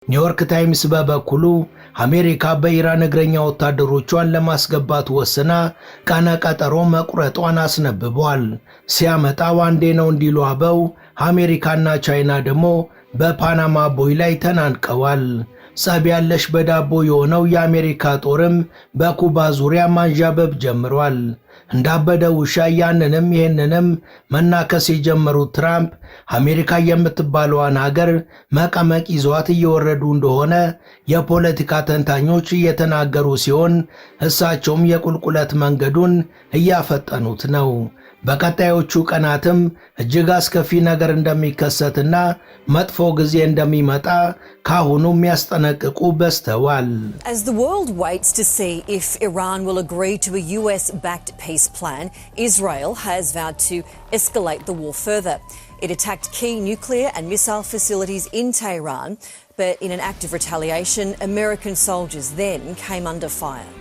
ኒውዮርክ ታይምስ በበኩሉ አሜሪካ በኢራን እግረኛ ወታደሮቿን ለማስገባት ወስና ቀነ ቀጠሮ መቁረጧን አስነብቧል። ሲያመጣው አንዴ ነው እንዲሉ አበው አሜሪካና ቻይና ደግሞ በፓናማ ቦይ ላይ ተናንቀዋል። ጸብ ያለሽ በዳቦ የሆነው የአሜሪካ ጦርም በኩባ ዙሪያ ማንዣበብ ጀምሯል። እንዳበደ ውሻ ያንንም ይህንንም መናከስ የጀመሩት ትራምፕ አሜሪካ የምትባለዋን ሀገር መቀመቅ ይዟት እየወረዱ እንደሆነ የፖለቲካ ተንታኞች እየተናገሩ ሲሆን እሳቸውም የቁልቁለት መንገዱን እያፈጠኑት ነው። በቀጣዮቹ ቀናትም እጅግ አስከፊ ነገር እንደሚከሰትና መጥፎ ጊዜ እንደሚመጣ ካሁኑ የሚያስጠነቅቁ በስተዋል። As the world waits to see if Iran will agree to a US-backed peace plan, Israel has vowed to escalate the war further. It attacked key nuclear and missile facilities in Tehran, but in an act of retaliation, American soldiers then came under fire.